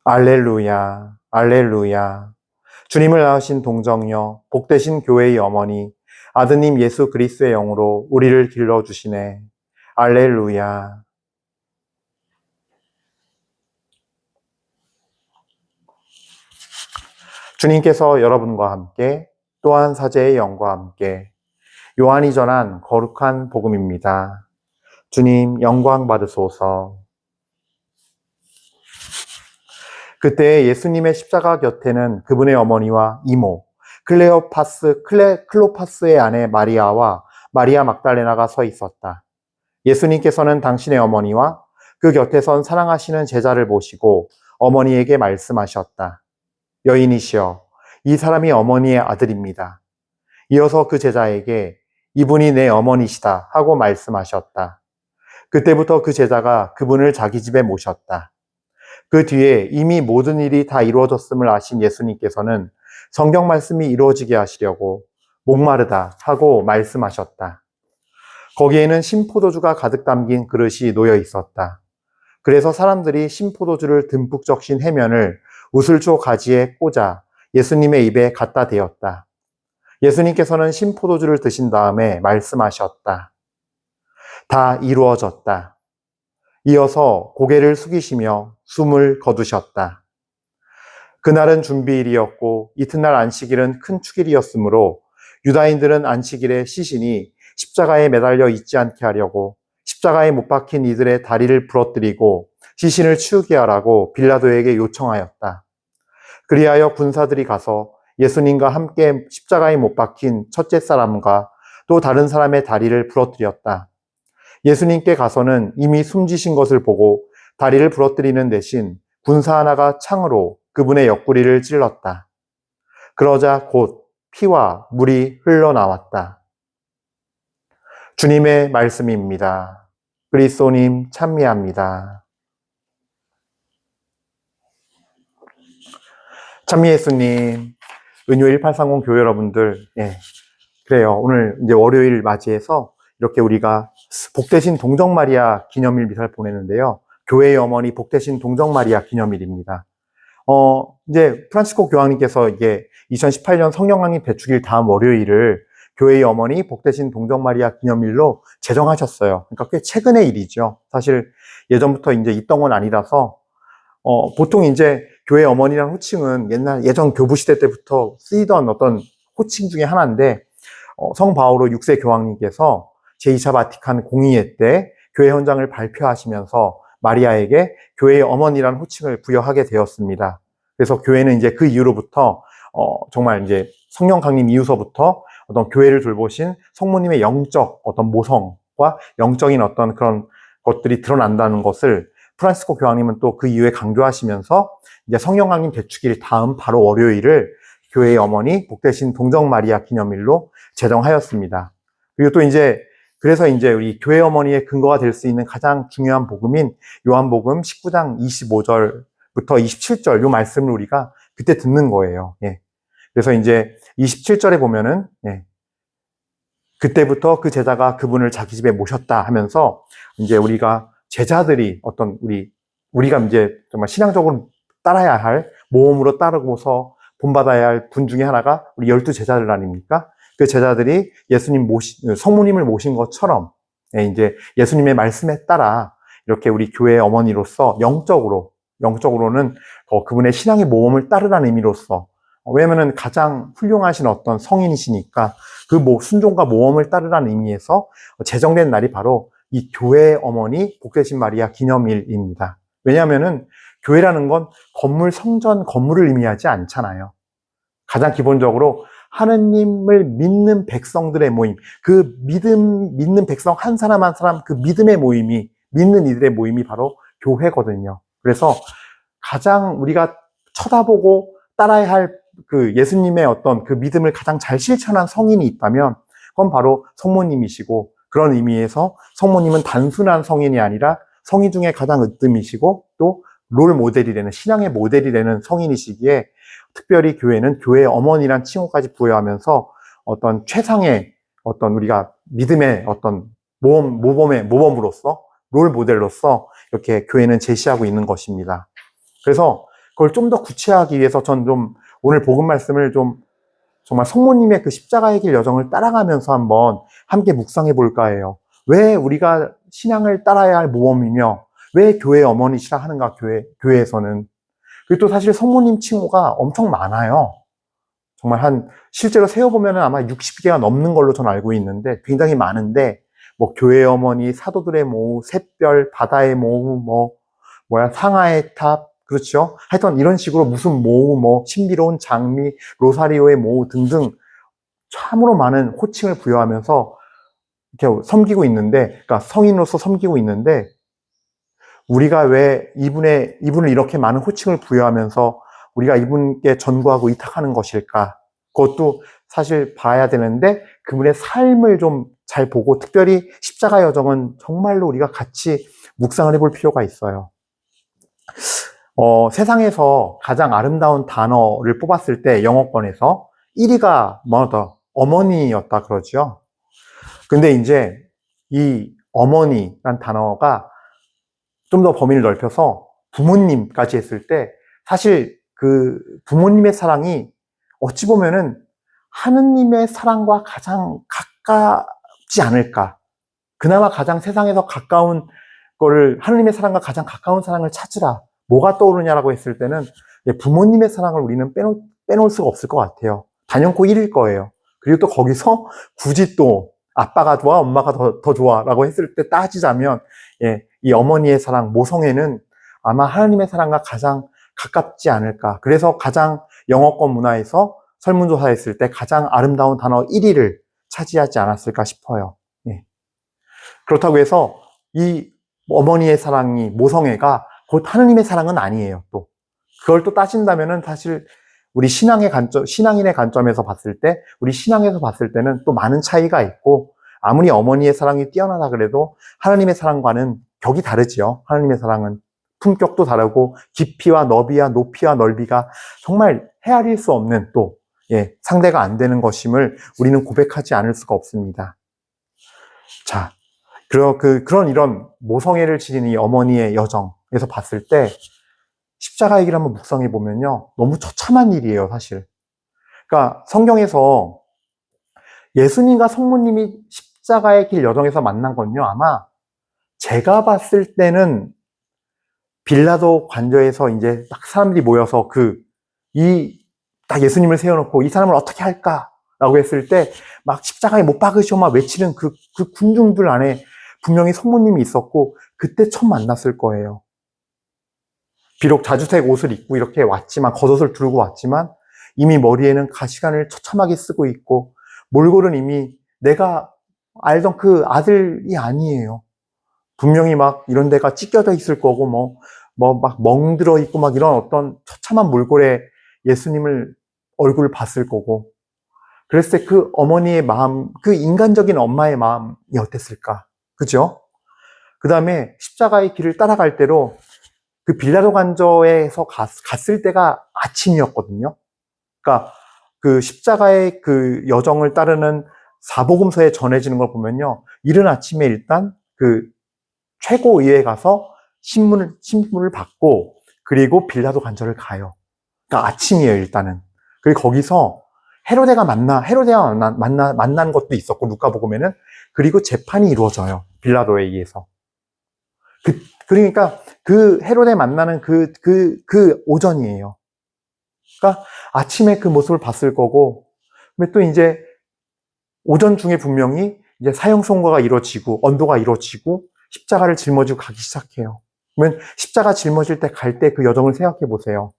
알렐루야, 알렐루야. 주님을 낳으신 동정녀, 복되신 교회의 어머니, 아드님 예수 그리스도의 영으로 우리를 길러주시네. 알렐루야. 주님께서 여러분과 함께 또한 사제의 영과 함께 요한이 전한 거룩한 복음입니다. 주님 영광 받으소서. 그때 예수님의 십자가 곁에는 그분의 어머니와 이모, 클로파스의 아내 마리아와 마리아 막달레나가 서 있었다. 예수님께서는 당신의 어머니와 그 곁에 선 사랑하시는 제자를 보시고 어머니에게 말씀하셨다. 여인이시여, 이 사람이 어머니의 아들입니다. 이어서 그 제자에게 이분이 내 어머니시다 하고 말씀하셨다. 그때부터 그 제자가 그분을 자기 집에 모셨다. 그 뒤에 이미 모든 일이 다 이루어졌음을 아신 예수님께서는 성경 말씀이 이루어지게 하시려고 목마르다 하고 말씀하셨다. 거기에는 신포도주가 가득 담긴 그릇이 놓여 있었다. 그래서 사람들이 신포도주를 듬뿍 적신 해면을 우슬초 가지에 꽂아 예수님의 입에 갖다 대었다. 예수님께서는 신포도주를 드신 다음에 말씀하셨다. 다 이루어졌다. 이어서 고개를 숙이시며 숨을 거두셨다. 그날은 준비일이었고 이튿날 안식일은 큰 축일이었으므로 유다인들은 안식일에 시신이 십자가에 매달려 있지 않게 하려고 십자가에 못 박힌 이들의 다리를 부러뜨리고 시신을 치우게 하라고 빌라도에게 요청하였다. 그리하여 군사들이 가서 예수님과 함께 십자가에 못 박힌 첫째 사람과 또 다른 사람의 다리를 부러뜨렸다. 예수님께 가서는 이미 숨지신 것을 보고 다리를 부러뜨리는 대신 군사 하나가 창으로 그분의 옆구리를 찔렀다. 그러자 곧 피와 물이 흘러나왔다. 주님의 말씀입니다. 그리스도님 찬미합니다. 찬미 예수님, 은요 1830 교회 여러분들, 그래요. 오늘 이제 월요일 맞이해서 이렇게 우리가 복되신 동정마리아 기념일 미사를 보내는데요. 교회의 어머니 복되신 동정마리아 기념일입니다. 이제 프란치스코 교황님께서 이게 2018년 성령강림 배축일 다음 월요일을 교회의 어머니 복되신 동정마리아 기념일로 제정하셨어요. 그러니까 꽤 최근의 일이죠. 사실 예전부터 이제 있던 건 아니라서, 보통 이제 교회 어머니라는 호칭은 예전 교부 시대 때부터 쓰이던 어떤 호칭 중에 하나인데, 성 바오로 6세 교황님께서 제2차 바티칸 공의회 때 교회 헌장을 발표하시면서 마리아에게 교회의 어머니라는 호칭을 부여하게 되었습니다. 그래서 교회는 이제 그 이후로부터 정말 이제 성령 강림 이후서부터 어떤 교회를 돌보신 성모님의 영적 어떤 모성과 영적인 어떤 그런 것들이 드러난다는 것을 프란시스코 교황님은 또 그 이후에 강조하시면서 이제 성령 강림 배축일 다음 바로 월요일을 교회의 어머니 복되신 동정 마리아 기념일로 제정하였습니다. 그리고 또 이제 그래서 이제 우리 교회 어머니의 근거가 될 수 있는 가장 중요한 복음인 요한복음 19장 25절부터 27절 요 말씀을 우리가 그때 듣는 거예요. 그래서 이제 27절에 보면은 그때부터 그 제자가 그분을 자기 집에 모셨다 하면서 이제 우리가 제자들이 어떤 우리가 이제 정말 신앙적으로 따라야 할 모험으로 따르고서 본받아야 할 분 중에 하나가 우리 12제자들 아닙니까? 그 제자들이 성모님을 모신 것처럼 이제 예수님의 말씀에 따라 이렇게 우리 교회의 어머니로서 영적으로는 그분의 신앙의 모험을 따르라는 의미로서, 왜냐면은 가장 훌륭하신 어떤 성인이시니까 그 순종과 모험을 따르라는 의미에서 제정된 날이 바로 이 교회의 어머니 복되신 마리아 기념일입니다. 왜냐하면은 교회라는 건 성전 건물을 의미하지 않잖아요. 가장 기본적으로 하느님을 믿는 백성들의 모임, 그 믿는 백성 한 사람 한 사람 그 믿음의 모임이, 믿는 이들의 모임이 바로 교회거든요. 그래서 가장 우리가 쳐다보고 따라야 할 그 예수님의 어떤 그 믿음을 가장 잘 실천한 성인이 있다면 그건 바로 성모님이시고, 그런 의미에서 성모님은 단순한 성인이 아니라 성인 중에 가장 으뜸이시고 또 롤 모델이 되는, 신앙의 모델이 되는 성인이시기에 특별히 교회는 교회의 어머니란 칭호까지 부여하면서 어떤 최상의 어떤 우리가 믿음의 어떤 모범으로서 롤 모델로서 이렇게 교회는 제시하고 있는 것입니다. 그래서 그걸 좀 더 구체화하기 위해서 전 좀 오늘 복음 말씀을 좀 정말 성모님의 그 십자가의 길 여정을 따라가면서 한번 함께 묵상해 볼까 해요. 왜 우리가 신앙을 따라야 할 모범이며 왜 교회 어머니시라 하는가, 교회에서는. 그리고 또 사실 성모님 칭호가 엄청 많아요. 정말 실제로 세어보면 아마 60개가 넘는 걸로 전 알고 있는데 굉장히 많은데, 뭐, 교회 어머니, 사도들의 모후, 샛별, 바다의 모후, 상하의 탑, 그렇죠? 하여튼 이런 식으로 무슨 모후, 신비로운 장미, 로사리오의 모후 등등 참으로 많은 호칭을 부여하면서 이렇게 섬기고 있는데, 그러니까 성인으로서 섬기고 있는데, 우리가 왜 이분을 이렇게 많은 호칭을 부여하면서 우리가 이분께 전구하고 의탁하는 것일까? 그것도 사실 봐야 되는데, 그분의 삶을 좀 잘 보고, 특별히 십자가 여정은 정말로 우리가 같이 묵상을 해볼 필요가 있어요. 세상에서 가장 아름다운 단어를 뽑았을 때 영어권에서 1위가 mother, 어머니였다 그러죠. 근데 이제 이 어머니란 단어가 좀 더 범위를 넓혀서 부모님까지 했을 때, 사실 그 부모님의 사랑이 어찌 보면은 하느님의 사랑과 가장 가깝지 않을까. 그나마 가장 세상에서 가까운 거를, 하느님의 사랑과 가장 가까운 사랑을 찾으라. 뭐가 떠오르냐라고 했을 때는 부모님의 사랑을 우리는 빼놓을 수가 없을 것 같아요. 단연코 1일 거예요. 그리고 또 거기서 굳이 또 아빠가 좋아, 엄마가 더 좋아라고 했을 때 따지자면, 이 어머니의 사랑, 모성애는 아마 하나님의 사랑과 가장 가깝지 않을까. 그래서 가장 영어권 문화에서 설문조사했을 때 가장 아름다운 단어 1위를 차지하지 않았을까 싶어요. 그렇다고 해서 이 어머니의 사랑이, 모성애가 곧 하느님의 사랑은 아니에요. 또 그걸 또 따진다면은 사실 우리 신앙인의 관점에서 봤을 때, 우리 신앙에서 봤을 때는 또 많은 차이가 있고, 아무리 어머니의 사랑이 뛰어나다 그래도 하나님의 사랑과는 격이 다르지요. 하나님의 사랑은 품격도 다르고 깊이와 너비와 높이와 넓이가 정말 헤아릴 수 없는 또 상대가 안 되는 것임을 우리는 고백하지 않을 수가 없습니다. 자, 그런 이런 모성애를 지닌 이 어머니의 여정에서 봤을 때 십자가의 길 한번 묵상해 보면요, 너무 처참한 일이에요, 사실. 그러니까 성경에서 예수님과 성모님이 십자가의 길 여정에서 만난 건요, 아마 제가 봤을 때는 빌라도 관저에서 이제 딱 사람들이 모여서 딱 예수님을 세워놓고 이 사람을 어떻게 할까라고 했을 때 막 십자가에 못 박으시오 막 외치는 그 군중들 안에 분명히 성모님이 있었고, 그때 처음 만났을 거예요. 비록 자주색 옷을 입고 이렇게 왔지만, 겉옷을 두르고 왔지만, 이미 머리에는 가시관을 처참하게 쓰고 있고, 몰골은 이미 내가 알던 그 아들이 아니에요. 분명히 막 이런 데가 찢겨져 있을 거고, 막 멍들어 있고, 막 이런 어떤 처참한 몰골에 예수님을 얼굴을 봤을 거고, 그랬을 때 그 어머니의 마음, 그 인간적인 엄마의 마음이 어땠을까? 그죠? 그 다음에 십자가의 길을 따라갈 때로 그 빌라도 관저에서 갔을 때가 아침이었거든요. 그러니까 그 십자가의 그 여정을 따르는 사복음서에 전해지는 걸 보면요, 이른 아침에 일단 그 최고의회에 가서 신문을 받고, 그리고 빌라도 관저를 가요. 그러니까 아침이에요, 일단은. 그리고 거기서 헤로데가 만난 것도 있었고, 누가복음에는. 그리고 재판이 이루어져요, 빌라도에 의해서. 그러니까 그 헤로데 만나는 그 오전이에요. 그러니까 아침에 그 모습을 봤을 거고, 또 이제 오전 중에 분명히 이제 사형 선고가 이루어지고 언도가 이루어지고 십자가를 짊어지고 가기 시작해요. 그러면 십자가 짊어질 때 갈 때 그 여정을 생각해 보세요.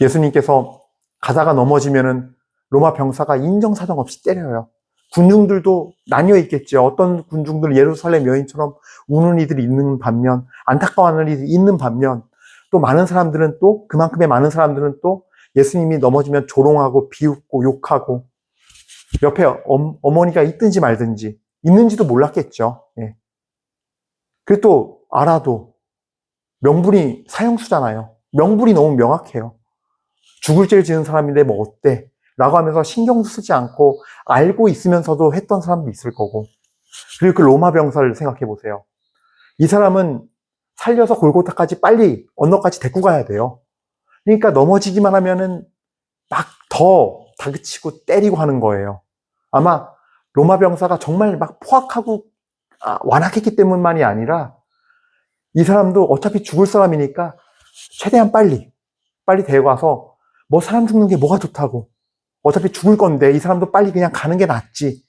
예수님께서 가다가 넘어지면은 로마 병사가 인정사정 없이 때려요. 군중들도 나뉘어 있겠죠. 어떤 군중들 예루살렘 여인처럼 우는 이들이 있는 반면, 안타까워하는 이들이 있는 반면, 또 많은 사람들은 또 그만큼의 많은 사람들은 또 예수님이 넘어지면 조롱하고 비웃고 욕하고, 옆에 어머니가 있든지 말든지, 있는지도 몰랐겠죠. 그리고 또 알아도 명분이 사형수잖아요. 명분이 너무 명확해요. 죽을 죄를 지은 사람인데 뭐 어때? 라고 하면서 신경 쓰지 않고 알고 있으면서도 했던 사람도 있을 거고. 그리고 그 로마 병사를 생각해 보세요. 이 사람은 살려서 골고타까지 빨리 언덕까지 데리고 가야 돼요. 그러니까 넘어지기만 하면은 막 더 다그치고 때리고 하는 거예요. 아마 로마 병사가 정말 막 포악하고 완악했기 때문만이 아니라 이 사람도 어차피 죽을 사람이니까 최대한 빨리 데려가서 뭐 사람 죽는 게 뭐가 좋다고. 어차피 죽을 건데 이 사람도 빨리 그냥 가는 게 낫지.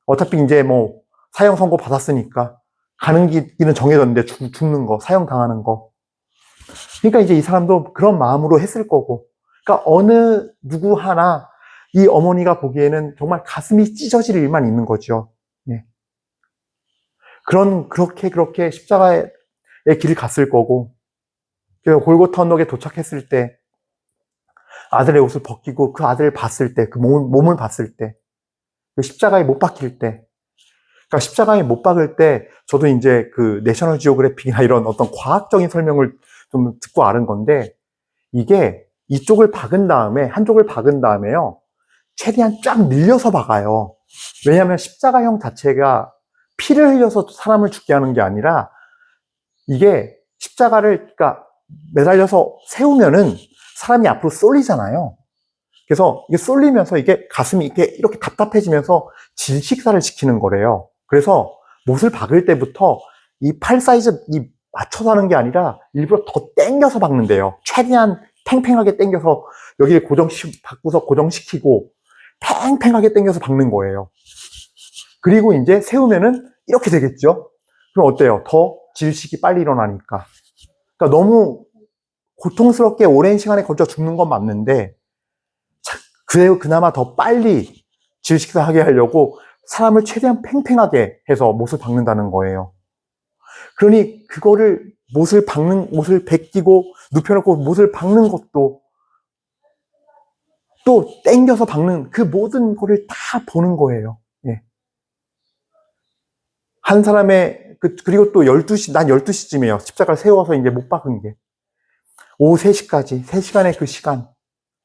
어차피 이제 뭐 사형 선고 받았으니까 가는 길은 정해졌는데 죽는 거, 사형 당하는 거. 그러니까 이제 이 사람도 그런 마음으로 했을 거고. 그러니까 어느 누구 하나 이 어머니가 보기에는 정말 가슴이 찢어질 일만 있는 거죠. 예. 그렇게 십자가의 길을 갔을 거고. 그래서 골고타 언덕에 도착했을 때 아들의 옷을 벗기고 그 아들을 봤을 때, 그 몸을 봤을 때, 그 십자가에 못 박힐 때, 그러니까 십자가에 못 박을 때 저도 이제 그 내셔널 지오그래픽이나 이런 어떤 과학적인 설명을 좀 듣고 아는 건데 이게 이쪽을 박은 다음에 한쪽을 박은 다음에요 최대한 쫙 늘려서 박아요. 왜냐하면 십자가형 자체가 피를 흘려서 사람을 죽게 하는 게 아니라 이게 십자가를 그러니까 매달려서 세우면은 사람이 앞으로 쏠리잖아요. 그래서 이게 쏠리면서 이게 가슴이 이렇게 답답해지면서 질식사를 시키는 거래요. 그래서 못을 박을 때부터 이 팔 사이즈 맞춰서 하는 게 아니라 일부러 더 당겨서 박는데요. 최대한 팽팽하게 당겨서 여기를 바꾸서 고정시키고 팽팽하게 당겨서 박는 거예요. 그리고 이제 세우면은 이렇게 되겠죠. 그럼 어때요? 더 질식이 빨리 일어나니까. 그러니까 너무 고통스럽게 오랜 시간에 걸쳐 죽는 건 맞는데 그나마 더 빨리 질식하게 하려고 사람을 최대한 팽팽하게 해서 못을 박는다는 거예요. 그러니 그거를 못을 벗기고 눕혀놓고 못을 박는 것도 또 땡겨서 박는 그 모든 거를 다 보는 거예요. 예. 한 사람의 그리고 또 12시 난 12시쯤이에요. 십자가를 세워서 이제 못 박은 게 오후 3시까지 3시간의 그 시간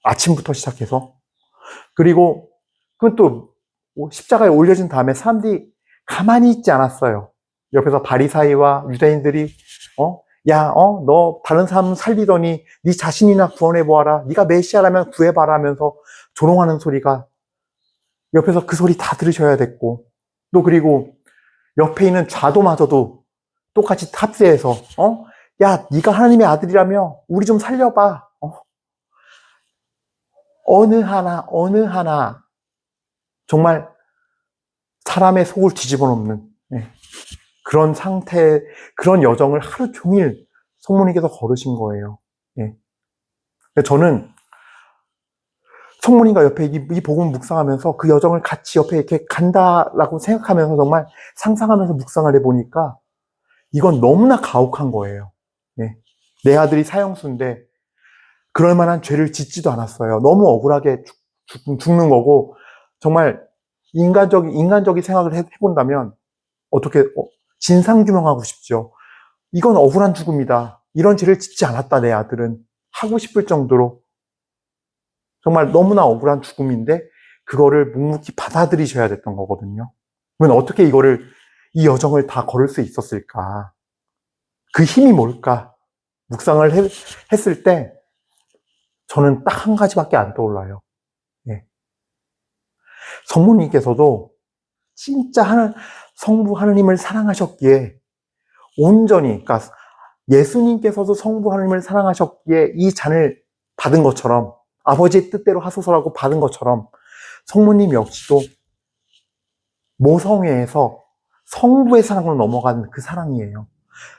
아침부터 시작해서 그리고 그건 또 십자가에 올려진 다음에 사람들이 가만히 있지 않았어요. 옆에서 바리사이와 유대인들이 너 다른 사람 살리더니 네 자신이나 구원해 보아라. 네가 메시아라면 구해봐라 하면서 조롱하는 소리가 옆에서 그 소리 다 들으셔야 됐고 또 그리고 옆에 있는 좌도마저도 똑같이 탑세해서 야 네가 하나님의 아들이라며 우리 좀 살려봐. 어느 하나 정말 사람의 속을 뒤집어 놓는 그런 상태, 그런 여정을 하루 종일 성모님께서 걸으신 거예요. 예. 저는 성모님과 옆에 이 복음을 묵상하면서 그 여정을 같이 옆에 이렇게 간다라고 생각하면서 정말 상상하면서 묵상을 해보니까 이건 너무나 가혹한 거예요. 예. 내 아들이 사형수인데 그럴 만한 죄를 짓지도 않았어요. 너무 억울하게 죽는 거고 정말 인간적인 생각을 해본다면 어떻게 진상규명하고 싶죠. 이건 억울한 죽음이다. 이런 죄를 짓지 않았다 내 아들은 하고 싶을 정도로 정말 너무나 억울한 죽음인데 그거를 묵묵히 받아들이셔야 됐던 거거든요. 그러면 어떻게 이 여정을 다 걸을 수 있었을까? 그 힘이 뭘까? 묵상을 했을 때 저는 딱 한 가지밖에 안 떠올라요. 예. 성모님께서도 진짜 성부 하느님을 사랑하셨기에 온전히, 그러니까 예수님께서도 성부 하느님을 사랑하셨기에 이 잔을 받은 것처럼 아버지의 뜻대로 하소서라고 받은 것처럼 성모님 역시도 모성애에서 성부의 사랑으로 넘어간 그 사랑이에요.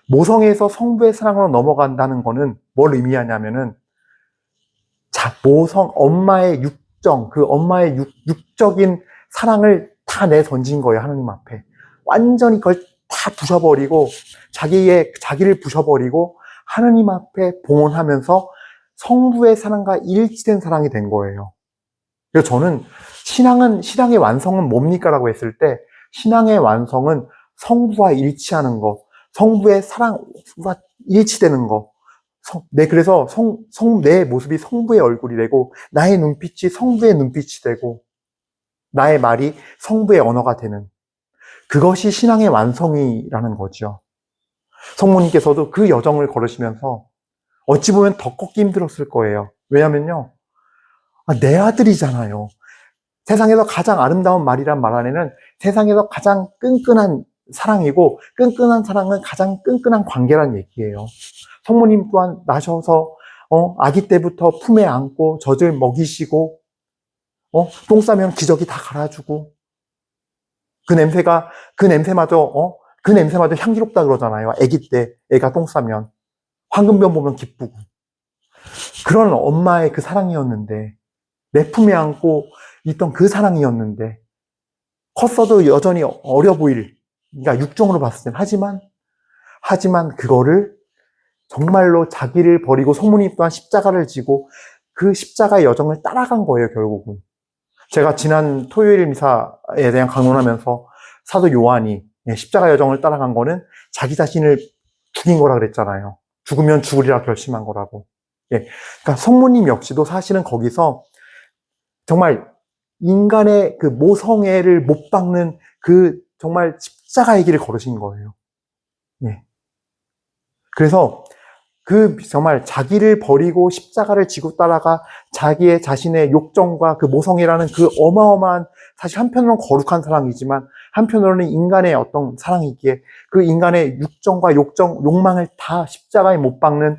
모성애에서 성부의 사랑으로 넘어간다는 거는 뭘 의미하냐면은 엄마의 육정, 그 엄마의 육적인 사랑을 다 내던진 거예요, 하느님 앞에. 완전히 그걸 다 부셔버리고, 자기를 부셔버리고, 하느님 앞에 봉헌하면서 성부의 사랑과 일치된 사랑이 된 거예요. 그래서 저는 신앙의 완성은 뭡니까? 라고 했을 때, 신앙의 완성은 성부와 일치하는 거, 성부의 사랑과 일치되는 거, 그래서 내 모습이 성부의 얼굴이 되고, 나의 눈빛이 성부의 눈빛이 되고, 나의 말이 성부의 언어가 되는, 그것이 신앙의 완성이라는 거죠. 성모님께서도 그 여정을 걸으시면서 어찌 보면 더 꺾기 힘들었을 거예요. 왜냐면요, 내 아들이잖아요. 세상에서 가장 아름다운 말이란 말 안에는 세상에서 가장 끈끈한 사랑이고, 끈끈한 사랑은 가장 끈끈한 관계란 얘기예요. 성모님 또한 나셔서 아기 때부터 품에 안고 젖을 먹이시고, 똥 싸면 기저귀 다 갈아주고, 그 냄새마저 향기롭다 그러잖아요. 아기 때 애가 똥 싸면 황금변 보면 기쁘고, 그런 엄마의 그 사랑이었는데, 내 품에 안고 있던 그 사랑이었는데, 컸어도 여전히 어려 보일, 그러니까 육정으로 봤을 땐, 하지만 그거를 정말로 자기를 버리고 성모님 또한 십자가를 지고 그 십자가의 여정을 따라간 거예요, 결국은. 제가 지난 토요일 미사에 대한 강론하면서 사도 요한이 십자가 여정을 따라간 거는 자기 자신을 죽인 거라 그랬잖아요. 죽으면 죽으리라 결심한 거라고. 그러니까 성모님 역시도 사실은 거기서 정말 인간의 그 모성애를 못 박는 그 정말 십자가의 길을 걸으신 거예요. 그래서 그 정말 자기를 버리고 십자가를 지고 따라가 자기의 자신의 욕정과 그 모성애라는 그 어마어마한, 사실 한편으로는 거룩한 사랑이지만 한편으로는 인간의 어떤 사랑이기에 그 인간의 육정과 욕망을 다 십자가에 못 박는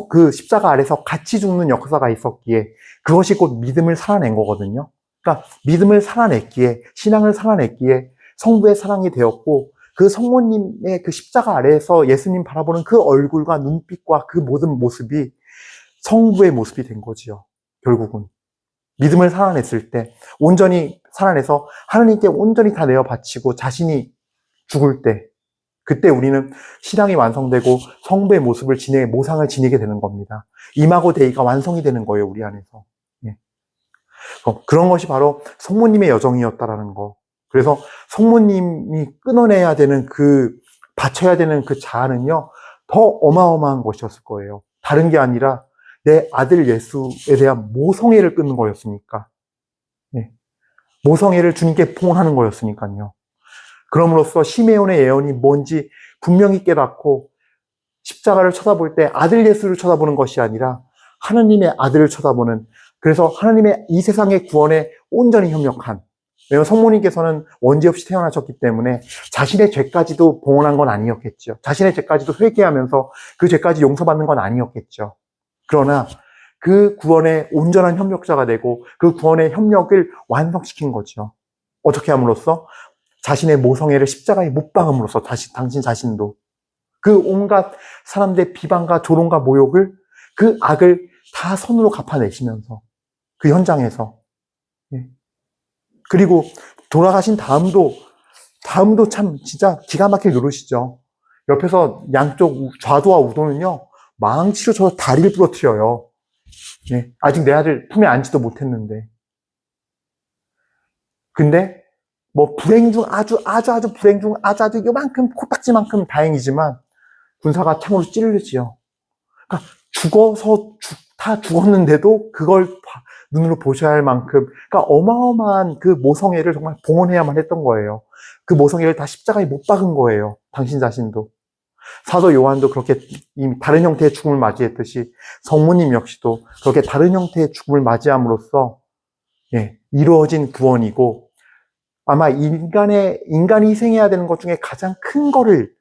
그 십자가 아래서 같이 죽는 역사가 있었기에 그것이 곧 믿음을 살아낸 거거든요. 그러니까 믿음을 살아냈기에, 신앙을 살아냈기에 성부의 사랑이 되었고, 그 성모님의 그 십자가 아래에서 예수님 바라보는 그 얼굴과 눈빛과 그 모든 모습이 성부의 모습이 된 거지요. 결국은 믿음을 살아냈을 때, 온전히 살아내서 하나님께 온전히 다 내어 바치고 자신이 죽을 때, 그때 우리는 신앙이 완성되고 성부의 모습을 모상을 지니게 되는 겁니다. 이마고 데이가 완성이 되는 거예요, 우리 안에서. 그런 것이 바로 성모님의 여정이었다라는 거. 그래서 성모님이 끊어내야 되는 바쳐야 되는 그 자아는요, 더 어마어마한 것이었을 거예요. 다른 게 아니라 내 아들 예수에 대한 모성애를 끊는 거였으니까. 모성애를 주님께 봉헌하는 거였으니까요. 그럼으로써 시메온의 예언이 뭔지 분명히 깨닫고 십자가를 쳐다볼 때 아들 예수를 쳐다보는 것이 아니라 하나님의 아들을 쳐다보는, 그래서 하나님의 이 세상의 구원에 온전히 협력한, 왜냐하면 성모님께서는 원죄 없이 태어나셨기 때문에 자신의 죄까지도 봉헌한 건 아니었겠죠. 자신의 죄까지도 회개하면서 그 죄까지 용서받는 건 아니었겠죠. 그러나 그 구원의 온전한 협력자가 되고 그 구원의 협력을 완성시킨 거죠. 어떻게 함으로써? 자신의 모성애를 십자가에 못 박음으로써 당신 자신도 그 온갖 사람들의 비방과 조롱과 모욕을, 그 악을 다 손으로 갚아내시면서 그 현장에서, 그리고 돌아가신 다음도 참 진짜 기가 막힐 노릇이죠. 옆에서 양쪽 좌도와 우도는요, 망치로 저 다리를 부러뜨려요. 아직 내 아들 품에 안지도 못했는데. 근데 뭐 불행 중 아주 불행 중 아주 요만큼, 코딱지만큼 다행이지만 군사가 창으로 찌르지요. 그러니까 다 죽었는데도 그걸 눈으로 보셔야 할 만큼, 그러니까 어마어마한 그 모성애를 정말 봉헌해야만 했던 거예요. 그 모성애를 다 십자가에 못 박은 거예요. 당신 자신도. 사도 요한도 그렇게 이미 다른 형태의 죽음을 맞이했듯이 성모님 역시도 그렇게 다른 형태의 죽음을 맞이함으로써 이루어진 구원이고, 아마 인간이 희생해야 되는 것 중에 가장 큰 거를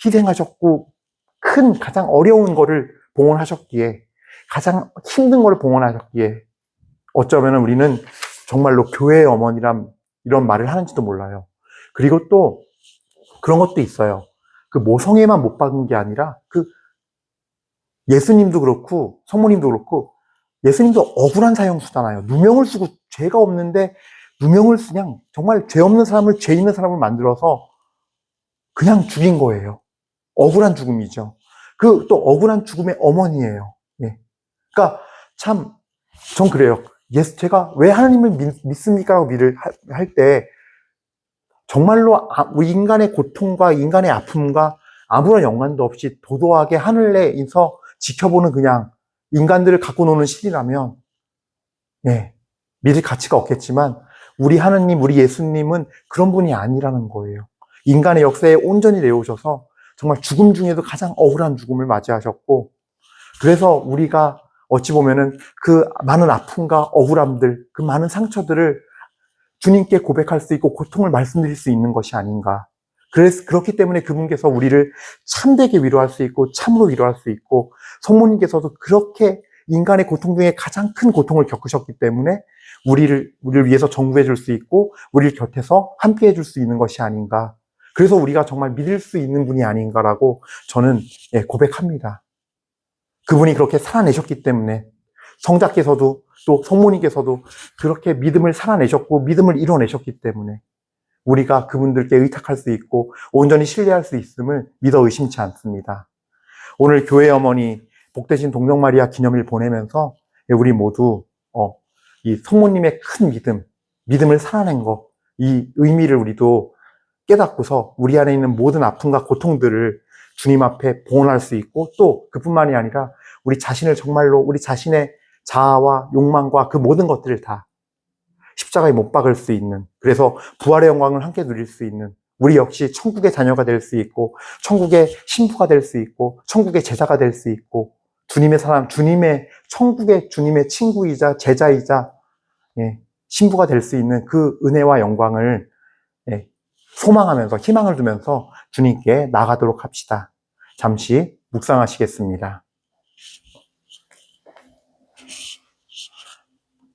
희생하셨고, 가장 어려운 거를 봉헌하셨기에, 가장 힘든 거를 봉헌하셨기에, 어쩌면 우리는 정말로 교회의 어머니란 이런 말을 하는지도 몰라요. 그리고 또 그런 것도 있어요. 그 모성애만 못 박은 게 아니라 예수님도 그렇고 성모님도 그렇고, 예수님도 억울한 사형수잖아요. 누명을 쓰고, 죄가 없는데 누명을 그냥 정말 죄 없는 사람을, 죄 있는 사람을 만들어서 그냥 죽인 거예요. 억울한 죽음이죠. 또 억울한 죽음의 어머니예요. 그러니까 참, 전 그래요. 제가 왜 하나님을 믿습니까? 라고 할 때, 정말로 인간의 고통과 인간의 아픔과 아무런 연관도 없이 도도하게 하늘에서 지켜보는 그냥 인간들을 갖고 노는 신이라면, 믿을 가치가 없겠지만, 우리 하느님, 우리 예수님은 그런 분이 아니라는 거예요. 인간의 역사에 온전히 내오셔서 정말 죽음 중에도 가장 억울한 죽음을 맞이하셨고, 그래서 우리가 어찌 보면은 그 많은 아픔과 억울함들, 그 많은 상처들을 주님께 고백할 수 있고 고통을 말씀드릴 수 있는 것이 아닌가. 그렇기 때문에 그분께서 우리를 참되게 위로할 수 있고 참으로 위로할 수 있고, 성모님께서도 그렇게 인간의 고통 중에 가장 큰 고통을 겪으셨기 때문에 우리를 위해서 전구해 줄 수 있고 우리를 곁에서 함께 해줄 수 있는 것이 아닌가. 그래서 우리가 정말 믿을 수 있는 분이 아닌가라고 저는 고백합니다. 그분이 그렇게 살아내셨기 때문에, 성자께서도 또 성모님께서도 그렇게 믿음을 살아내셨고 믿음을 이뤄내셨기 때문에 우리가 그분들께 의탁할 수 있고 온전히 신뢰할 수 있음을 믿어 의심치 않습니다. 오늘 교회 어머니 복되신 동정마리아 기념일 보내면서 우리 모두 이 성모님의 큰 믿음을 살아낸 것, 이 의미를 우리도 깨닫고서 우리 안에 있는 모든 아픔과 고통들을 주님 앞에 봉헌할 수 있고, 또 그뿐만이 아니라 우리 자신을 정말로 우리 자신의 자아와 욕망과 그 모든 것들을 다 십자가에 못 박을 수 있는, 그래서 부활의 영광을 함께 누릴 수 있는 우리 역시 천국의 자녀가 될 수 있고 천국의 신부가 될 수 있고 천국의 제자가 될 수 있고, 주님의 사람, 천국의 주님의 친구이자 제자이자 신부가 될 수 있는 그 은혜와 영광을 소망하면서 희망을 두면서 주님께 나가도록 합시다. 잠시 묵상하시겠습니다.